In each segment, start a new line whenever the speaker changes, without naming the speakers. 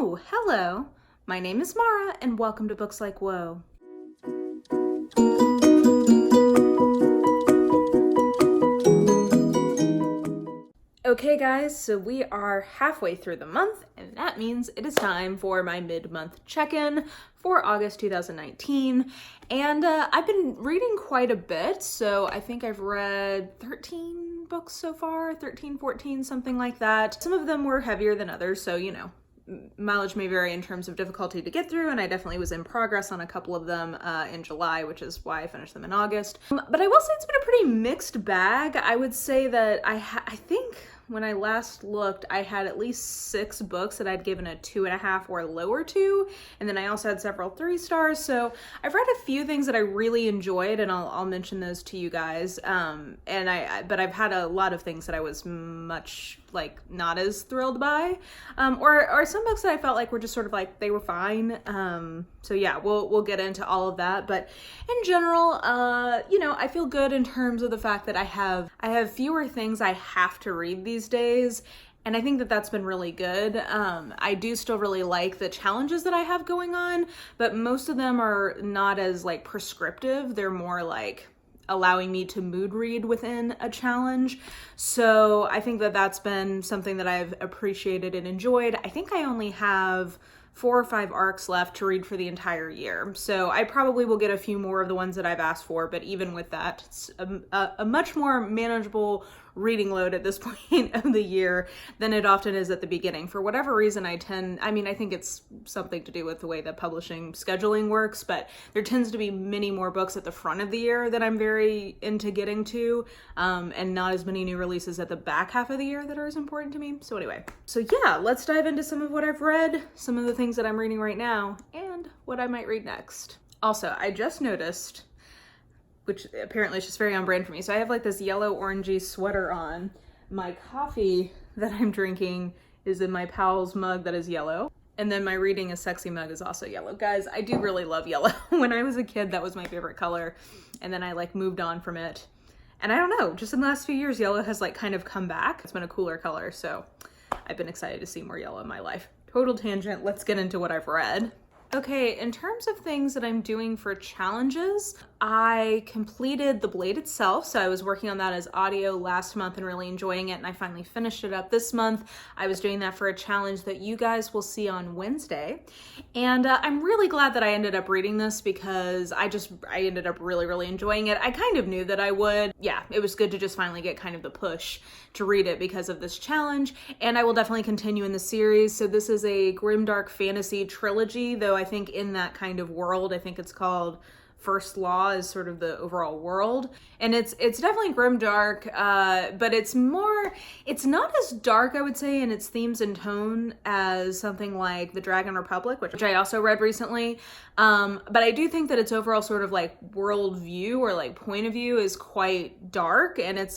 Oh, hello. My name is Mara, and welcome to Books Like Whoa. Okay guys, so we are halfway through the month, and that means it is time for my mid-month check-in for August 2019. And I've been reading quite a bit, so I think I've read 13 books so far, 13, 14, something like that. Some of them were heavier than others, so you know, mileage may vary in terms of difficulty to get through, and I definitely was in progress on a couple of them in July, which is why I finished them in August. But I will say it's been a pretty mixed bag. I would say that I think when I last looked, I had at least 6 books that I'd given a 2.5 or lower to, and then I also had several 3 stars. So I've read a few things that I really enjoyed, and I'll mention those to you guys. But I've had a lot of things that I was much not as thrilled by, or some books that I felt like were just sort of like they were fine. So yeah, we'll get into all of that. But in general, you know, I feel good in terms of the fact that I have fewer things I have to read these days, and I think that that's been really good. I do still really like the challenges that I have going on, but most of them are not as prescriptive. They're more allowing me to mood read within a challenge. So I think that that's been something that I've appreciated and enjoyed. I think I only have 4 or 5 arcs left to read for the entire year. So I probably will get a few more of the ones that I've asked for, but even with that, it's a much more manageable reading load at this point of the year than it often is at the beginning. For whatever reason, I think it's something to do with the way that publishing scheduling works, but there tends to be many more books at the front of the year that I'm very into getting to, and not as many new releases at the back half of the year that are as important to me. So anyway, so yeah, let's dive into some of what I've read, some of the things that I'm reading right now, and what I might read next. Also, I just noticed, which apparently is just very on brand for me. So I have this yellow orangey sweater on. My coffee that I'm drinking is in my Powell's mug that is yellow. And then my Reading is Sexy mug is also yellow. Guys, I do really love yellow. When I was a kid, that was my favorite color. And then I moved on from it. And I don't know, just in the last few years, yellow has kind of come back. It's been a cooler color, so I've been excited to see more yellow in my life. Total tangent, let's get into what I've read. Okay, in terms of things that I'm doing for challenges, I completed The Blade itself, so I was working on that as audio last month and really enjoying it, and I finally finished it up this month. I was doing that for a challenge that you guys will see on Wednesday, and I'm really glad that I ended up reading this because I ended up really enjoying it. I kind of knew that I would. Yeah, it was good to just finally get kind of the push to read it because of this challenge, and I will definitely continue in the series. So this is a grimdark fantasy trilogy, though I think in that kind of world, I think it's called First Law is sort of the overall world, and it's definitely grimdark, but it's not as dark, I would say, in its themes and tone as something like The Dragon Republic, which I also read recently, but I do think that its overall sort of world view or point of view is quite dark, and it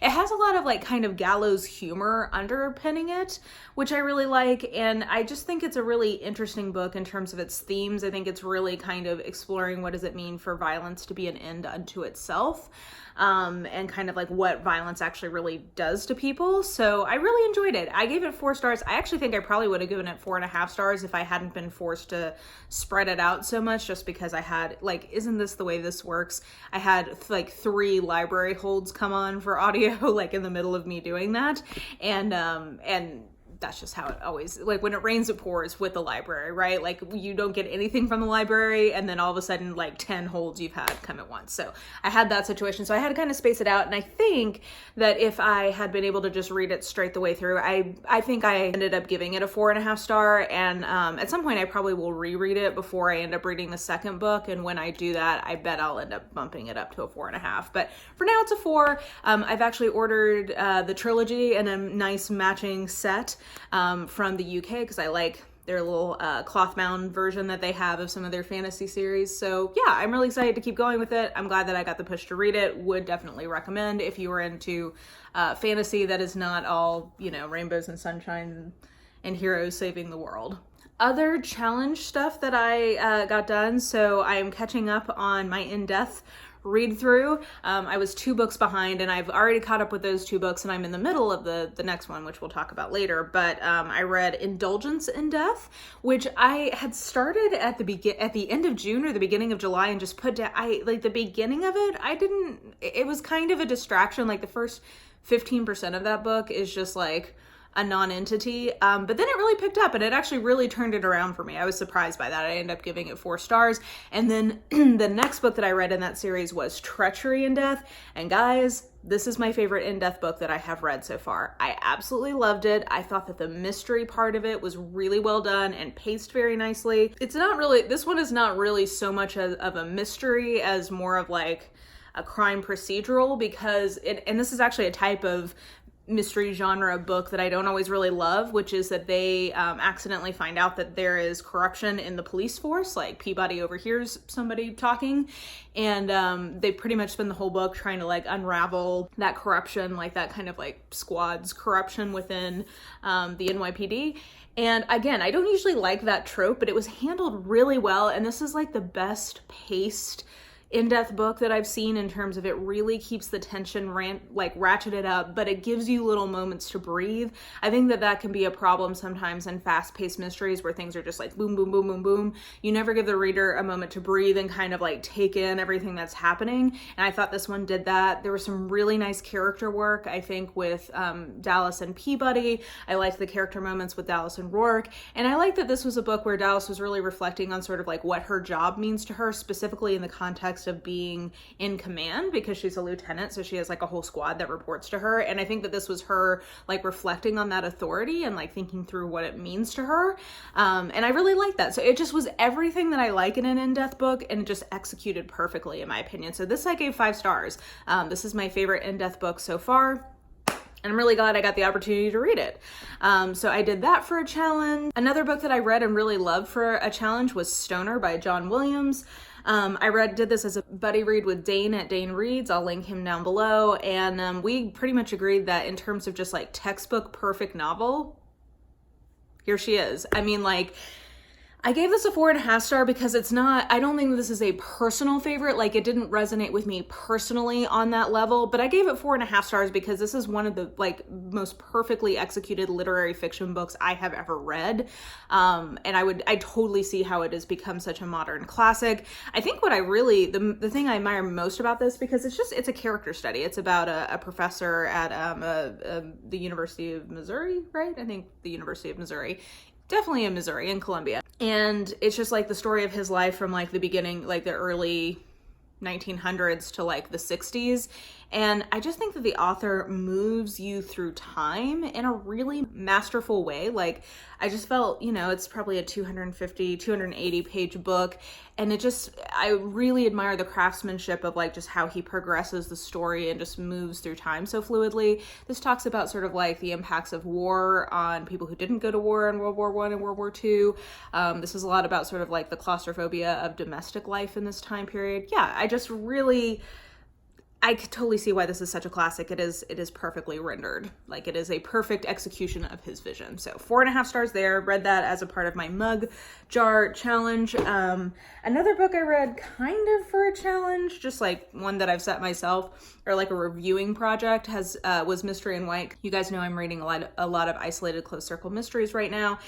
has a lot of kind of gallows humor underpinning it, which I really like, and I just think it's a really interesting book in terms of its themes. I think it's really kind of exploring what does it mean for violence to be an end unto itself, and kind of what violence actually really does to people. So I really enjoyed it. I gave it 4 stars. I actually think I probably would have given it 4.5 stars if I hadn't been forced to spread it out so much, just because I had isn't this the way this works? I had 3 library holds come on for audio in the middle of me doing that, and that's just how it always, when it rains, it pours with the library, right? You don't get anything from the library, and then all of a sudden, 10 holds you've had come at once. So I had that situation, so I had to kind of space it out, and I think that if I had been able to just read it straight the way through, I think I ended up giving it a 4.5 star, and at some point I probably will reread it before I end up reading the second book, and when I do that, I bet I'll end up bumping it up to a 4.5, but for now it's a 4. I've actually ordered the trilogy in a nice matching set from the UK, because I like their little cloth bound version that they have of some of their fantasy series. So yeah, I'm really excited to keep going with it. I'm glad that I got the push to read it. Would definitely recommend if you are into fantasy that is not all, rainbows and sunshine and heroes saving the world. Other challenge stuff that I got done, so I am catching up on my in-depth read through. I was 2 books behind, and I've already caught up with those 2 books, and I'm in the middle of the next one, which we'll talk about later. But I read Indulgence in Death, which I had started at the end of June or the beginning of July, and just put down. Like the beginning of it, it was kind of a distraction. Like the first 15% of that book is just like a non-entity, but then it really picked up, and it actually really turned it around for me. I was surprised by that. I ended up giving it 4 stars. And then the next book that I read in that series was Treachery in Death, and guys, this is my favorite in-death book that I have read so far. I absolutely loved it. I thought that the mystery part of it was really well done and paced very nicely. This one is not really so much of a mystery as more of like a crime procedural, because and this is actually a type of mystery genre book that I don't always really love, which is that they accidentally find out that there is corruption in the police force. Like Peabody overhears somebody talking, and they pretty much spend the whole book trying to like unravel that corruption, like that kind of like squad's corruption within the NYPD. And again, I don't usually like that trope, but it was handled really well, and this is like the best paced in-depth book that I've seen in terms of it really keeps the tension ratcheted up, but it gives you little moments to breathe. I think that can be a problem sometimes in fast-paced mysteries where things are just like boom, boom, boom, boom, boom. You never give the reader a moment to breathe and kind of like take in everything that's happening. And I thought this one did that. There was some really nice character work, I think, with Dallas and Peabody. I liked the character moments with Dallas and Rourke. And I liked that this was a book where Dallas was really reflecting on sort of like what her job means to her, specifically in the context of being in command, because she's a lieutenant, so she has like a whole squad that reports to her. And I think that this was her like reflecting on that authority and like thinking through what it means to her. And I really liked that. So it just was everything that I like in an in-depth book, and it just executed perfectly in my opinion. So this I gave 5 stars. This is my favorite in-depth book so far, and I'm really glad I got the opportunity to read it. So I did that for a challenge. Another book that I read and really loved for a challenge was Stoner by John Williams. I did this as a buddy read with Dane at Dane Reads. I'll link him down below. And we pretty much agreed that in terms of just like textbook perfect novel, here she is. I mean, like, I gave this a 4.5 star because I don't think this is a personal favorite. Like, it didn't resonate with me personally on that level, but I gave it 4.5 stars because this is one of the like most perfectly executed literary fiction books I have ever read. And I totally see how it has become such a modern classic. I think what the thing I admire most about this, because it's a character study. It's about a professor at the University of Missouri, right? I think the University of Missouri. Definitely in Missouri, in Columbia. And it's just like the story of his life from like the beginning, like the early 1900s to like the 60s. And I just think that the author moves you through time in a really masterful way. Like, I just felt, it's probably a 280 page book. And I really admire the craftsmanship of like just how he progresses the story and just moves through time so fluidly. This talks about sort of like the impacts of war on people who didn't go to war in World War I and World War II. This is a lot about sort of like the claustrophobia of domestic life in this time period. Yeah, I could totally see why this is such a classic. It is perfectly rendered. Like, it is a perfect execution of his vision. So 4.5 stars there. Read that as a part of my mug jar challenge. Another book I read kind of for a challenge, just like one that I've set myself, or like a reviewing project, was Mystery in White. You guys know I'm reading a lot of isolated close circle mysteries right now.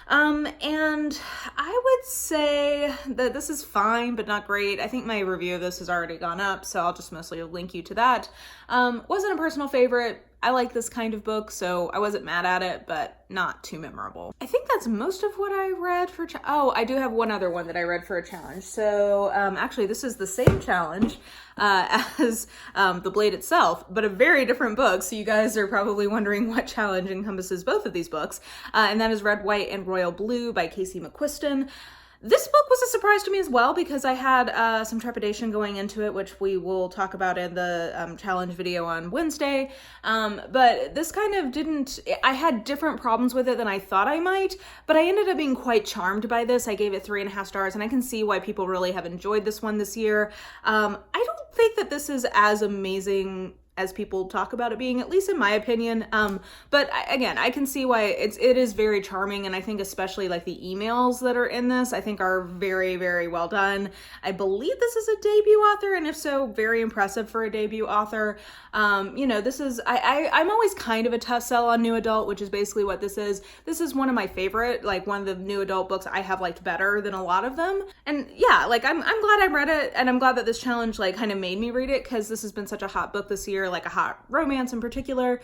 And I would say that this is fine, but not great. I think my review of this has already gone up, so I'll just mostly link you to that. Wasn't a personal favorite. I like this kind of book, so I wasn't mad at it, but not too memorable. I think that's most of what I read for I do have one other one that I read for a challenge. So, actually, this is the same challenge as The Blade itself, but a very different book, so you guys are probably wondering what challenge encompasses both of these books, and that is Red, White, and Royal Blue by Casey McQuiston. This book was a surprise to me as well, because I had some trepidation going into it, which we will talk about in the challenge video on Wednesday. But this kind of I had different problems with it than I thought I might, but I ended up being quite charmed by this. I gave it 3.5 stars, and I can see why people really have enjoyed this one this year. I don't think that this is as amazing as people talk about it being, at least in my opinion. But again, I can see why it is very charming, and I think especially like the emails that are in this, I think are very, very well done. I believe this is a debut author, and if so, very impressive for a debut author. You know, this is, I'm always kind of a tough sell on new adult, which is basically what this is. This is one of my favorite, like one of the new adult books I have liked better than a lot of them. And yeah, like I'm glad I read it, and I'm glad that this challenge like kind of made me read it, because this has been such a hot book this year, like a hot romance in particular.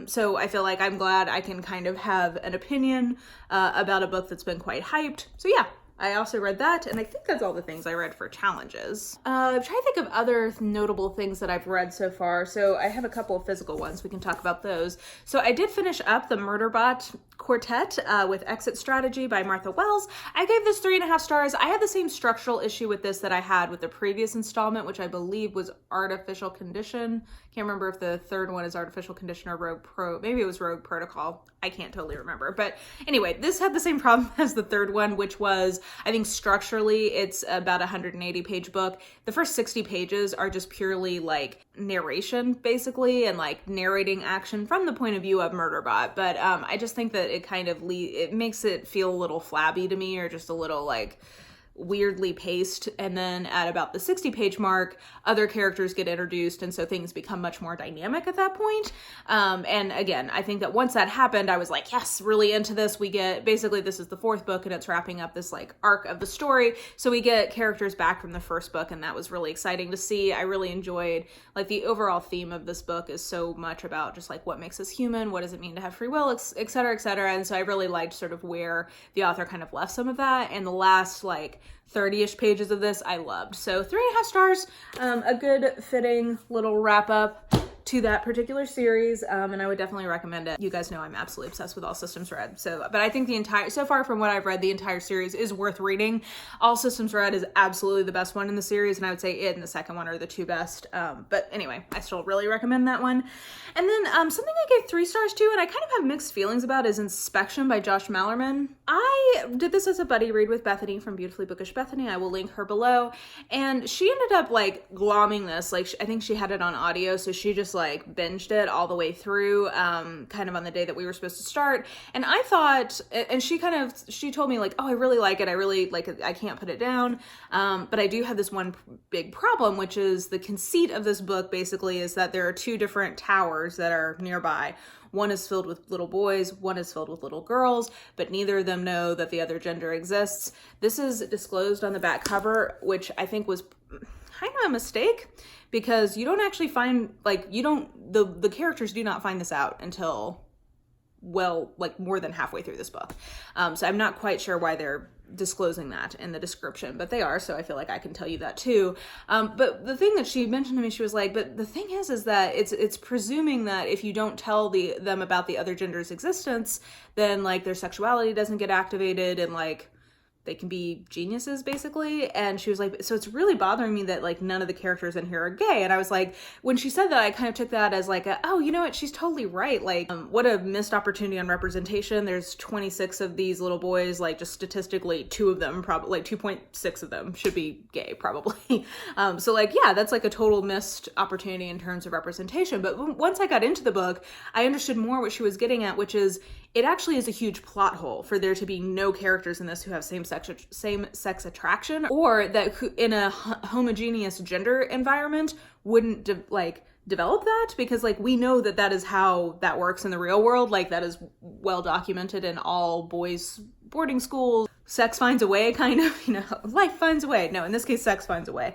So I feel like I'm glad I can kind of have an opinion about a book that's been quite hyped. So yeah, I also read that, and I think that's all the things I read for challenges. I'm trying to think of other notable things that I've read so far. So I have a couple of physical ones. We can talk about those. So I did finish up the Murderbot Quartet with Exit Strategy by Martha Wells. I gave this 3.5 stars. I had the same structural issue with this that I had with the previous installment, which I believe was Artificial Condition. Can't remember if the third one is Artificial Condition or maybe it was Rogue Protocol. I can't totally remember. But anyway, this had the same problem as the third one, which was, I think structurally, it's about a 180-page book. The first 60 pages are just purely like narration, basically, and like narrating action from the point of view of Murderbot. But I just think that it kind of it makes it feel a little flabby to me, or just a little like weirdly paced. And then at about the 60-page mark, other characters get introduced, and so things become much more dynamic at that point. And again, I think that once that happened, I was like, yes, really into this. We get, basically this is the fourth book, and it's wrapping up this like arc of the story, so we get characters back from the first book, and that was really exciting to see. I really enjoyed, like, the overall theme of this book is so much about just like what makes us human, what does it mean to have free will, et cetera, et cetera. And so I really liked sort of where the author kind of left some of that, and the last like 30-ish pages of this I loved. So 3.5 stars, a good fitting little wrap up to that particular series, and I would definitely recommend it. You guys know I'm absolutely obsessed with All Systems Red, but I think so far from what I've read, the entire series is worth reading. All Systems Red is absolutely the best one in the series, and I would say it and the second one are the two best. But anyway, I still really recommend that one. And then something I gave 3 stars to, and I kind of have mixed feelings about, is Inspection by Josh Malerman. I did this as a buddy read with Bethany from Beautifully Bookish Bethany. I will link her below. And she ended up like glomming this. Like, I think she had it on audio, so she just like binged it all the way through, kind of on the day that we were supposed to start. And I thought, and she told me like, oh, I really like it. I really like it. I can't put it down. But I do have this one big problem, which is the conceit of this book basically is that there are 2 different towers that are nearby. One is filled with little boys, one is filled with little girls, but neither of them know that the other gender exists. This is disclosed on the back cover, which I think was kind of a mistake, because you don't actually find, like, the characters do not find this out until, well, like more than halfway through this book. So I'm not quite sure why they're disclosing that in the description, but they are, so I feel like I can tell you that too. But the thing that she mentioned to me, she was like, but the thing is that it's presuming that if you don't tell them about the other gender's existence, then like their sexuality doesn't get activated, and like they can be geniuses basically. And she was like, so it's really bothering me that like none of the characters in here are gay. And I was like, when she said that, I kind of took that as like, oh, you know what? She's totally right. Like, what a missed opportunity on representation. There's 26 of these little boys, like just statistically 2 of them, probably like 2.6 of them should be gay probably. So like, yeah, that's like a total missed opportunity in terms of representation. But once I got into the book, I understood more what she was getting at, which is it actually is a huge plot hole for there to be no characters in this who have same-sex attraction, or that in a homogeneous gender environment wouldn't develop that, because like we know that is how that works in the real world. Like that is well documented in all boys boarding schools. Sex finds a way, kind of, life finds a way. No, in this case, sex finds a way.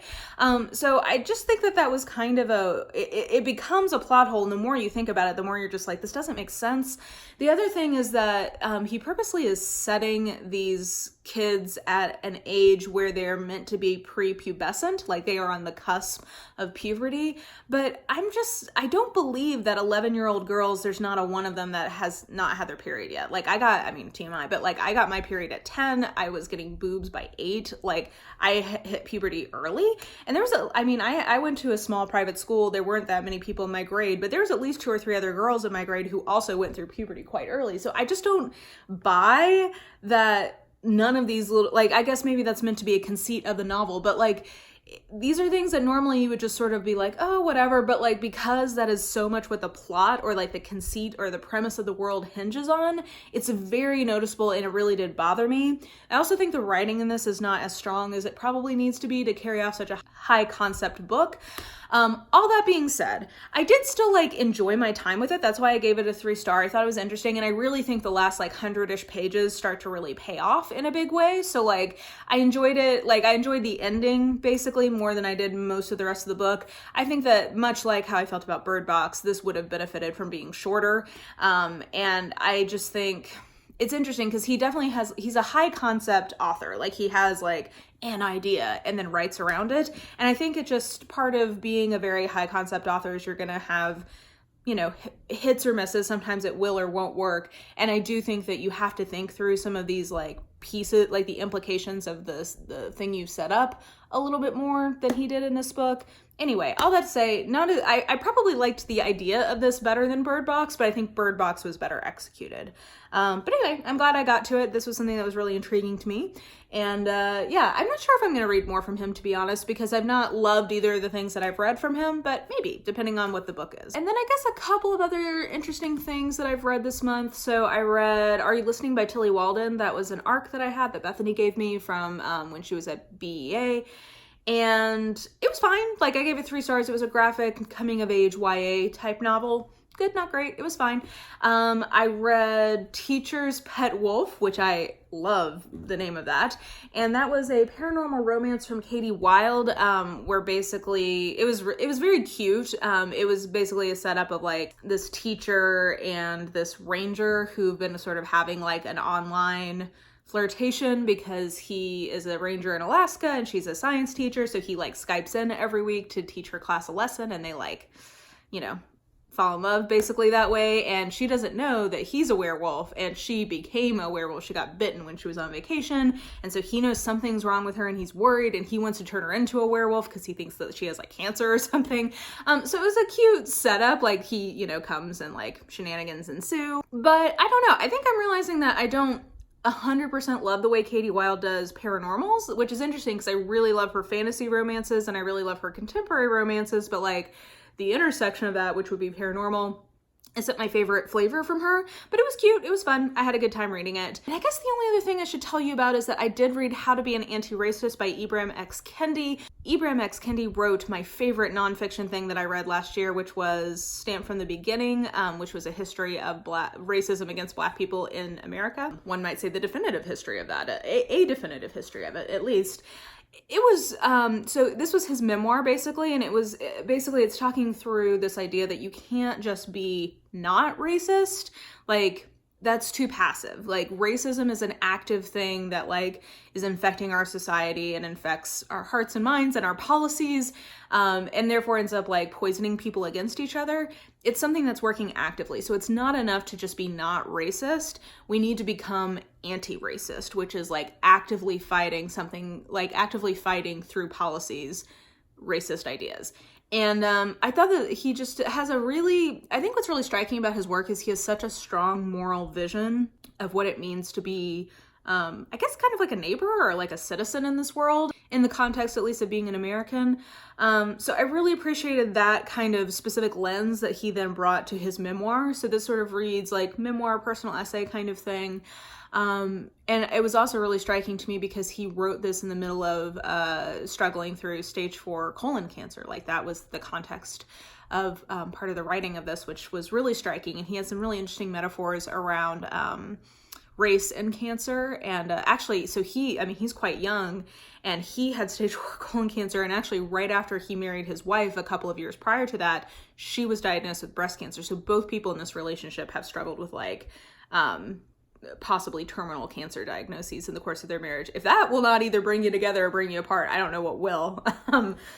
So I just think that was kind of it becomes a plot hole. And the more you think about it, the more you're just like, this doesn't make sense. The other thing is that he purposely is setting these kids at an age where they're meant to be prepubescent, like they are on the cusp of puberty. But I don't believe that 11-year-old girls, there's not a one of them that has not had their period yet. Like TMI, but like I got my period at 10. I was getting boobs by 8. Like I hit puberty early. And there was I went to a small private school. There weren't that many people in my grade, but there was at least 2 or 3 other girls in my grade who also went through puberty quite early. So I just don't buy that none of these little, like, I guess maybe that's meant to be a conceit of the novel, but like, these are things that normally you would just sort of be like, oh, whatever, but like, because that is so much what the plot or like the conceit or the premise of the world hinges on, it's very noticeable, and it really did bother me. I also think the writing in this is not as strong as it probably needs to be to carry off such a high concept book. All that being said, I did still like enjoy my time with it. That's why I gave it a 3-star. I thought it was interesting, and I really think the last like 100-ish pages start to really pay off in a big way. So like, I enjoyed it. Like, I enjoyed the ending basically more than I did most of the rest of the book. I think that much like how I felt about Bird Box, this would have benefited from being shorter. And I just think it's interesting because he's a high concept author. Like, he has like an idea and then writes around it. And I think it's just part of being a very high concept author is you're going to have, you know, hits or misses. Sometimes it will or won't work. And I do think that you have to think through some of these like pieces, like the implications of the thing you've set up a little bit more than he did in this book. Anyway, all that to say, I probably liked the idea of this better than Bird Box, but I think Bird Box was better executed. But anyway, I'm glad I got to it. This was something that was really intriguing to me. And yeah, I'm not sure if I'm going to read more from him, to be honest, because I've not loved either of the things that I've read from him, but maybe, depending on what the book is. And then I guess a couple of other interesting things that I've read this month. So I read Are You Listening by Tillie Walden. That was an arc that I had that Bethany gave me from when she was at BEA. And it was fine. Like, I gave it 3 stars. It was a graphic coming of age YA type novel. Good, not great. It was fine. I read Teacher's Pet Wolf, which I love the name of that. And that was a paranormal romance from Kati Wilde, where basically it was very cute. It was basically a setup of like this teacher and this ranger who've been sort of having like an online flirtation because he is a ranger in Alaska and she's a science teacher. So he like Skypes in every week to teach her class a lesson, and they like, you know, fall in love basically that way. And she doesn't know that he's a werewolf, and she became a werewolf. She got bitten when she was on vacation. And so he knows something's wrong with her and he's worried, and he wants to turn her into a werewolf because he thinks that she has like cancer or something. So it was a cute setup. Like, he, you know, comes and like shenanigans ensue. But I don't know. I think I'm realizing that I don't 100% love the way Kati Wilde does paranormals, which is interesting because I really love her fantasy romances and I really love her contemporary romances, but like the intersection of that, which would be paranormal, isn't my favorite flavor from her. But it was cute. It was fun. I had a good time reading it. And I guess the only other thing I should tell you about is that I did read How to Be an Anti-Racist by Ibram X. Kendi. Ibram X. Kendi wrote my favorite nonfiction thing that I read last year, which was Stamped from the Beginning, which was a history of racism against Black people in America. One might say the definitive history of that, a definitive history of it, at least. It was, so this was his memoir basically, and it was, basically it's talking through this idea that you can't just be not racist. Like, that's too passive. Like, racism is an active thing that like is infecting our society and infects our hearts and minds and our policies, and therefore ends up like poisoning people against each other. It's something that's working actively. So it's not enough to just be not racist. We need to become anti-racist, which is like actively fighting something, like actively fighting through policies, racist ideas. And I thought that he just has a really, I think what's really striking about his work is he has such a strong moral vision of what it means to be, I guess kind of like a neighbor or like a citizen in this world, in the context at least of being an American. So I really appreciated that kind of specific lens that he then brought to his memoir. So this sort of reads like memoir, personal essay kind of thing. And it was also really striking to me because he wrote this in the middle of struggling through stage 4 colon cancer. Like, that was the context of part of the writing of this, which was really striking. And he has some really interesting metaphors around race and cancer. And actually, so he's quite young, and he had stage 4 colon cancer. And actually, right after he married his wife a couple of years prior to that, she was diagnosed with breast cancer. So both people in this relationship have struggled with like possibly terminal cancer diagnoses in the course of their marriage. If that will not either bring you together or bring you apart, I don't know what will.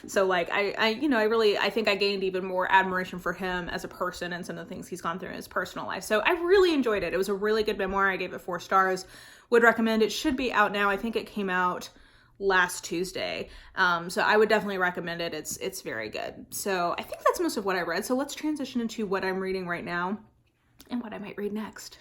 So like, I think I gained even more admiration for him as a person and some of the things he's gone through in his personal life. So I really enjoyed it. It was a really good memoir. I gave it 4 stars. Would recommend. It should be out now. I think it came out last Tuesday. So I would definitely recommend it. It's very good. So I think that's most of what I read. So let's transition into what I'm reading right now and what I might read next.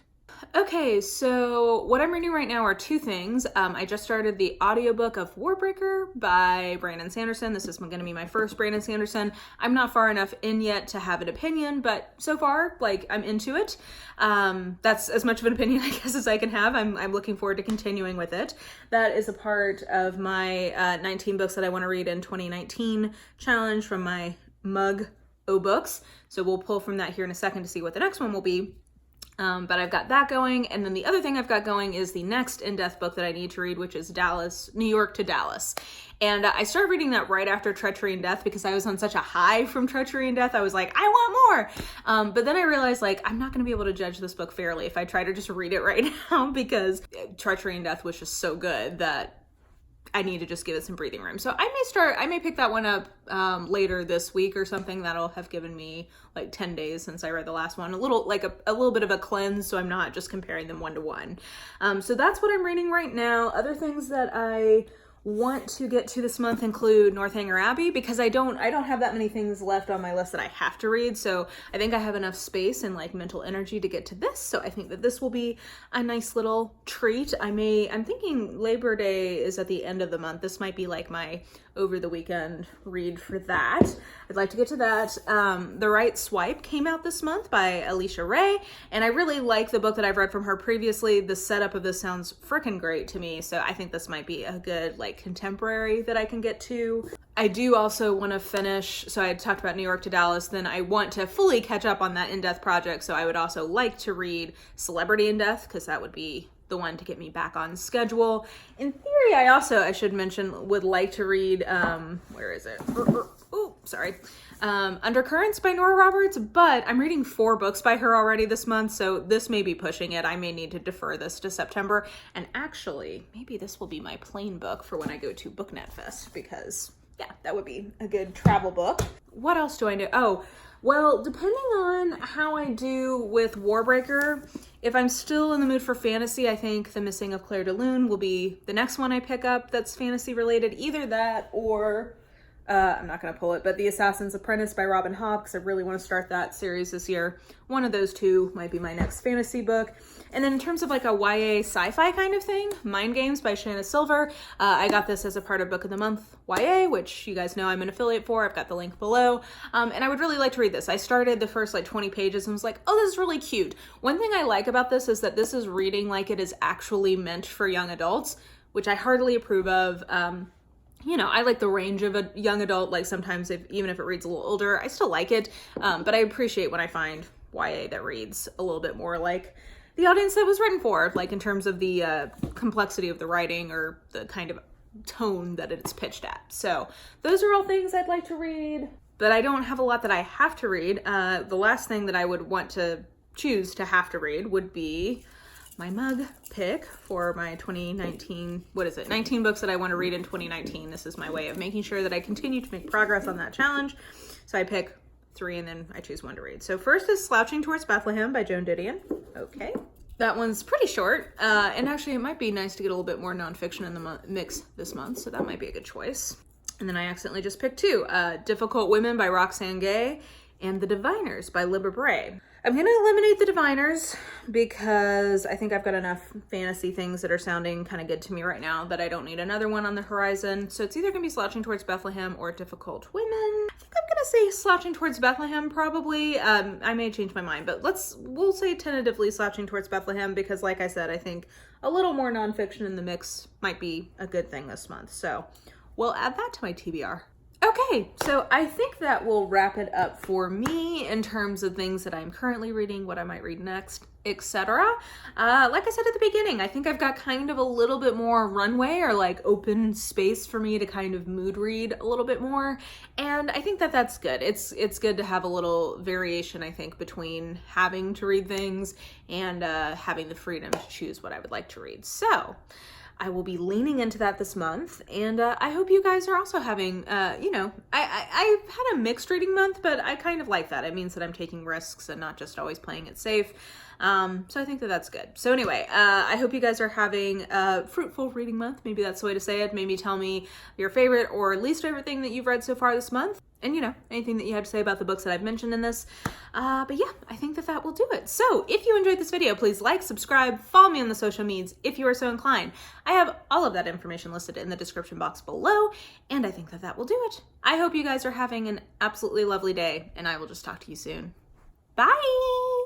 Okay, so what I'm reading right now are two things. I just started the audiobook of WARBREAKER by Brandon Sanderson. This is going to be my first Brandon Sanderson. I'm not far enough in yet to have an opinion, but so far, like, I'm into it. That's as much of an opinion, I guess, as I can have. I'm looking forward to continuing with it. That is a part of my 19 books that I want to read in 2019 challenge from my Mug O Books. So we'll pull from that here in a second to see what the next one will be. But I've got that going, and then the other thing I've got going is the next in-depth book that I need to read, which is New York to Dallas. And I started reading that right after Treachery and Death because I was on such a high from Treachery and Death. I was like, I want more! But then I realized, like, I'm not going to be able to judge this book fairly if I try to just read it right now because Treachery and Death was just so good that I need to just give it some breathing room. So I may pick that one up later this week or something. That'll have given me like 10 days since I read the last one. A little bit of a cleanse, so I'm not just comparing them one to one. So that's what I'm reading right now. Other things that I want to get to this month include Northanger Abbey because I don't have that many things left on my list that I have to read, so I think I have enough space and like mental energy to get to this, so I think that this will be a nice little treat. I'm thinking Labor Day is at the end of the month. This might be like my over the weekend read for that. I'd like to get to that. The Right Swipe came out this month by Alisha Ray, and I really like the book that I've read from her previously. The setup of this sounds freaking great to me, so I think this might be a good like contemporary that I can get to. I do also want to finish, so I talked about New York to Dallas, then I want to fully catch up on that in-depth project, so I would also like to read Celebrity in Death, because that would be the one to get me back on schedule. In theory, I should mention, would like to read, where is it? Undercurrents by Nora Roberts, but I'm reading 4 books by her already this month, so this may be pushing it. I may need to defer this to September, and actually, maybe this will be my plain book for when I go to BookNet Fest, because, yeah, that would be a good travel book. What else do I know? Oh, well, depending on how I do with WARBREAKER, if I'm still in the mood for fantasy, I think The Missing of CLAIRDELUNE will be the next one I pick up that's fantasy related. Either that or, I'm not going to pull it, but The Assassin's Apprentice by Robb and Hobb, because I really want to start that series this year. One of those two might be my next fantasy book. And then in terms of like a YA sci-fi kind of thing, Mind Games by Shana Silver. I got this as a part of Book of the Month YA, which you guys know I'm an affiliate for. I've got the link below. And I would really like to read this. I started the first like 20 pages and was like, oh, this is really cute. One thing I like about this is that this is reading like it is actually meant for young adults, which I heartily approve of. You know, I like the range of a young adult, like sometimes even if it reads a little older, I still like it. But I appreciate when I find YA that reads a little bit more like the audience that was written for, like in terms of the complexity of the writing or the kind of tone that it's pitched at. So those are all things I'd like to read, but I don't have a lot that I have to read. The last thing that I would want to choose to have to read would be my mug pick for my 2019, 19 books that I want to read in 2019. This is my way of making sure that I continue to make progress on that challenge. So I pick 3 and then I choose 1 to read. So first is Slouching Towards Bethlehem by Joan Didion. Okay. That one's pretty short, and actually it might be nice to get a little bit more nonfiction in the mix this month, so that might be a good choice. And then I accidentally just picked 2, Difficult Women by Roxane Gay and The Diviners by Libba Bray. I'm going to eliminate The Diviners because I think I've got enough fantasy things that are sounding kind of good to me right now that I don't need another one on the horizon. So it's either going to be Slouching Towards Bethlehem or Difficult Women. I think I'm going to say Slouching Towards Bethlehem probably. I may change my mind, but we'll say tentatively Slouching Towards Bethlehem because like I said, I think a little more nonfiction in the mix might be a good thing this month. So we'll add that to my TBR. Okay, so I think that will wrap it up for me in terms of things that I'm currently reading, what I might read next, etc. Like I said at the beginning, I think I've got kind of a little bit more runway or like open space for me to kind of mood read a little bit more. And I think that that's good. It's good to have a little variation, I think, between having to read things and having the freedom to choose what I would like to read. So I will be leaning into that this month, and I hope you guys are also having, I've had a mixed reading month, but I kind of like that. It means that I'm taking risks and not just always playing it safe. So I think that that's good. So anyway, I hope you guys are having a fruitful reading month. Maybe that's the way to say it. Maybe tell me your favorite or least favorite thing that you've read so far this month. and, you know, anything that you had to say about the books that I've mentioned in this. But yeah, I think that that will do it. So if you enjoyed this video, please like, subscribe, follow me on the social medias if you are so inclined. I have all of that information listed in the description box below, and I think that that will do it. I hope you guys are having an absolutely lovely day, and I will just talk to you soon. Bye!